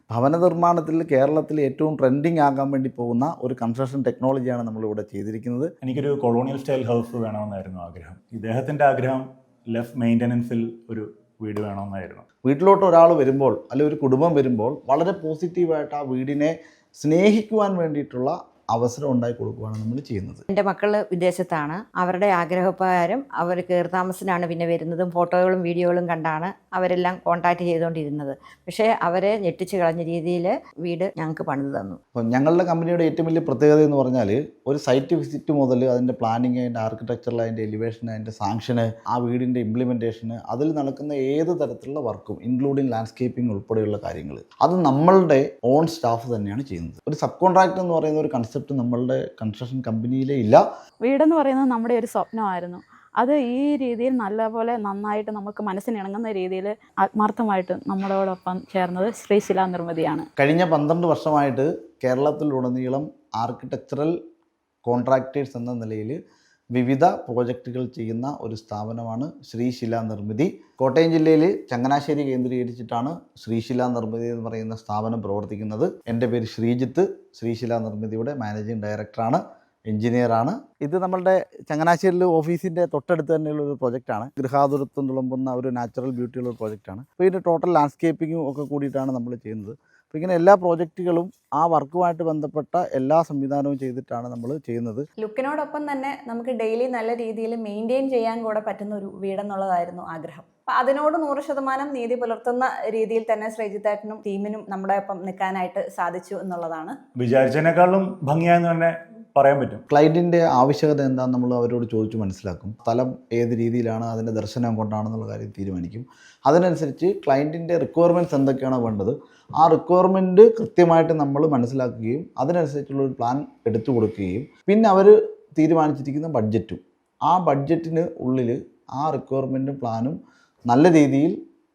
ഭവന നിർമ്മാണത്തിൽ കേരളത്തിൽ ഏറ്റവും ട്രെൻഡിങ് ആകാൻ വേണ്ടി പോകുന്ന ഒരു കൺസ്ട്രക്ഷൻ ടെക്നോളജിയാണ് നമ്മളിവിടെ ചെയ്തിരിക്കുന്നത്. എനിക്കൊരു കൊളോണിയൽ സ്റ്റൈൽ ഹൗസ് വേണമെന്നായിരുന്നു ആഗ്രഹം. ഇദ്ദേഹത്തിൻ്റെ ആഗ്രഹം ലെസ് മെയിൻ്റനൻസിൽ ഒരു വീട് വേണമെന്നായിരുന്നു. വീട്ടിലോട്ട് ഒരാൾ വരുമ്പോൾ അല്ലെങ്കിൽ ഒരു കുടുംബം വരുമ്പോൾ വളരെ പോസിറ്റീവായിട്ട് ആ വീടിനെ സ്നേഹിക്കുവാൻ വേണ്ടിയിട്ടുള്ള അവസരം ഉണ്ടാക്കി കൊടുക്കുകയാണ് നമ്മൾ ചെയ്യുന്നത്. എൻ്റെ മക്കൾ വിദേശത്താണ്. അവരുടെ ആഗ്രഹപ്രകാരം അവർ കയറിത്താമസത്തിനാണ് പിന്നെ വരുന്നതും ഫോട്ടോകളും വീഡിയോകളും കണ്ടാണ് അവരെല്ലാം കോൺടാക്റ്റ് ചെയ്തുകൊണ്ടിരുന്നത്. പക്ഷേ അവരെ ഞെട്ടിച്ച് കളഞ്ഞ രീതിയിൽ വീട് ഞങ്ങൾക്ക് പണിത് തന്നു. അപ്പം ഞങ്ങളുടെ കമ്പനിയുടെ ഏറ്റവും വലിയ പ്രത്യേകത എന്ന് പറഞ്ഞാൽ ഒരു സൈറ്റ് വിസിറ്റ് മുതൽ അതിൻ്റെ പ്ലാനിങ്, അതിൻ്റെ ആർക്കിടെക്ചറിൽ, അതിൻ്റെ എലിവേഷൻ, അതിൻ്റെ സാങ്ഷന്, ആ വീടിൻ്റെ ഇംപ്ലിമെൻറ്റേഷന്, അതിൽ നടക്കുന്ന ഏത് തരത്തിലുള്ള വർക്കും ഇൻക്ലൂഡിങ് ലാൻഡ്സ്കേപ്പിംഗ് ഉൾപ്പെടെയുള്ള കാര്യങ്ങൾ അത് നമ്മളുടെ ഓൺ സ്റ്റാഫ് തന്നെയാണ് ചെയ്യുന്നത്. ഒരു സബ് കോൺട്രാക്ട് എന്ന് പറയുന്ന ഒരു കൺസെപ്റ്റ് നമ്മളുടെ കൺസ്ട്രക്ഷൻ കമ്പനിയിലേ ഇല്ല. വീടെന്ന് പറയുന്നത് നമ്മുടെ ഒരു സ്വപ്നമായിരുന്നു. അത് ഈ രീതിയിൽ നല്ലപോലെ നന്നായിട്ട് നമുക്ക് മനസ്സിനിണങ്ങുന്ന രീതിയിൽ ആത്മാർത്ഥമായിട്ട് നമ്മളോടൊപ്പം ചേർന്നത് ശ്രീശില നിർമ്മിതിയാണ്. കഴിഞ്ഞ 12 വർഷമായിട്ട് കേരളത്തിലുടനീളം ആർക്കിടെക്ചറൽ കോൺട്രാക്ടേഴ്സ് എന്ന നിലയിൽ വിവിധ പ്രോജക്റ്റുകൾ ചെയ്യുന്ന ഒരു സ്ഥാപനമാണ് ശ്രീശില നിർമ്മിതി. കോട്ടയം ജില്ലയിൽ ചങ്ങനാശ്ശേരി കേന്ദ്രീകരിച്ചിട്ടാണ് ശ്രീശില നിർമ്മിതി എന്ന് പറയുന്ന സ്ഥാപനം പ്രവർത്തിക്കുന്നത്. എൻ്റെ പേര് ശ്രീജിത്ത്, ശ്രീശില നിർമ്മിതിയുടെ മാനേജിംഗ് ഡയറക്ടറാണ്, എഞ്ചിനീയറാണ്. ഇത് നമ്മളുടെ ചങ്ങനാശ്ശേരിയിൽ ഓഫീസിൻ്റെ തൊട്ടടുത്ത് തന്നെയുള്ള ഒരു പ്രൊജക്റ്റാണ്. ഗൃഹാതുരത്വം തുളുമ്പുന്ന ഒരു നാച്ചുറൽ ബ്യൂട്ടിയുള്ള ഒരു പ്രൊജക്റ്റാണ്. അപ്പോൾ ഇതിൻ്റെ ടോട്ടൽ ലാൻഡ്സ്കേപ്പിങ്ങും ഒക്കെ കൂടിയിട്ടാണ് നമ്മൾ ചെയ്യുന്നത്. അപ്പോൾ ഇങ്ങനെ എല്ലാ പ്രോജക്റ്റുകളും ആ വർക്കുമായിട്ട് ബന്ധപ്പെട്ട എല്ലാ സംവിധാനവും ചെയ്തിട്ടാണ് നമ്മൾ ചെയ്യുന്നത്. ലുക്കിനോടൊപ്പം തന്നെ നമുക്ക് ഡെയിലി നല്ല രീതിയിൽ മെയിൻറ്റെയിൻ ചെയ്യാൻ കൂടെ പറ്റുന്ന ഒരു വീടെന്നുള്ളതായിരുന്നു ആഗ്രഹം. അപ്പം അതിനോട് 100% നീതി പുലർത്തുന്ന രീതിയിൽ തന്നെ ശ്രീജിത്തേട്ടനും ടീമിനും നമ്മുടെ ഒപ്പം നിൽക്കാനായിട്ട് സാധിച്ചു എന്നുള്ളതാണ്. വിചാരിച്ചതിനേക്കാളും ഭംഗിയായെന്ന് തന്നെ പറയാൻ പറ്റും. ക്ലയൻറ്റിൻ്റെ ആവശ്യകത എന്താണെന്ന് നമ്മൾ അവരോട് ചോദിച്ച് മനസ്സിലാക്കും. സ്ഥലം ഏത് രീതിയിലാണ്, അതിൻ്റെ ദർശനം കൊണ്ടാണെന്നുള്ള കാര്യം തീരുമാനിക്കും. അതിനനുസരിച്ച് ക്ലയൻറ്റിൻ്റെ റിക്വയർമെൻറ്റ്സ് എന്തൊക്കെയാണോ വേണ്ടത് ആ റിക്വയർമെൻറ്റ് കൃത്യമായിട്ട് നമ്മൾ മനസ്സിലാക്കുകയും അതിനനുസരിച്ചുള്ളൊരു പ്ലാൻ എടുത്തു കൊടുക്കുകയും പിന്നെ അവർ തീരുമാനിച്ചിരിക്കുന്ന ബഡ്ജറ്റും ആ ബഡ്ജറ്റിന് ഉള്ളിൽ ആ റിക്വയർമെൻറ്റും പ്ലാനും നല്ല രീതിയിൽ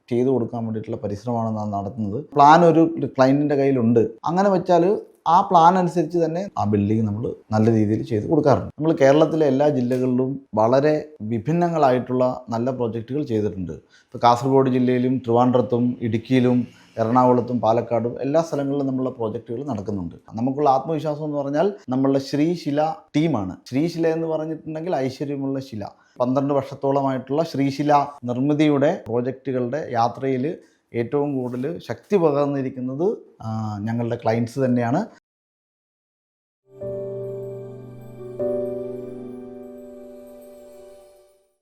ചെയ്തു കൊടുക്കാൻ വേണ്ടിയിട്ടുള്ള പരിശ്രമമാണ് നാം നടത്തുന്നത്. പ്ലാൻ ഒരു ക്ലയൻറ്റിൻ്റെ കയ്യിലുണ്ട്, അങ്ങനെ വെച്ചാൽ ആ പ്ലാൻ അനുസരിച്ച് തന്നെ ആ ബിൽഡിംഗ് നമ്മൾ നല്ല രീതിയിൽ ചെയ്ത് കൊടുക്കാറുണ്ട്. നമ്മൾ കേരളത്തിലെ എല്ലാ ജില്ലകളിലും വളരെ വിഭിന്നങ്ങളായിട്ടുള്ള നല്ല പ്രോജക്റ്റുകൾ ചെയ്തിട്ടുണ്ട്. ഇപ്പോൾ കാസർഗോഡ് ജില്ലയിലും ട്രിവാൻഡ്രത്തും ഇടുക്കിയിലും എറണാകുളത്തും പാലക്കാടും എല്ലാ സ്ഥലങ്ങളിലും നമ്മളുടെ പ്രോജക്റ്റുകൾ നടക്കുന്നുണ്ട്. നമുക്കുള്ള ആത്മവിശ്വാസം എന്ന് പറഞ്ഞാൽ നമ്മളുടെ ശ്രീശില ടീമാണ്. ശ്രീശില എന്ന് പറഞ്ഞിട്ടുണ്ടെങ്കിൽ ഐശ്വര്യമുള്ള ശില. 12 വർഷത്തോളമായിട്ടുള്ള ശ്രീശില നിർമ്മിതിയുടെ പ്രോജക്റ്റുകളുടെ യാത്രയിൽ ഏറ്റവും കൂടുതൽ ശക്തി പകർന്നിരിക്കുന്നത് ഞങ്ങളുടെ ക്ലയൻസ് തന്നെയാണ്.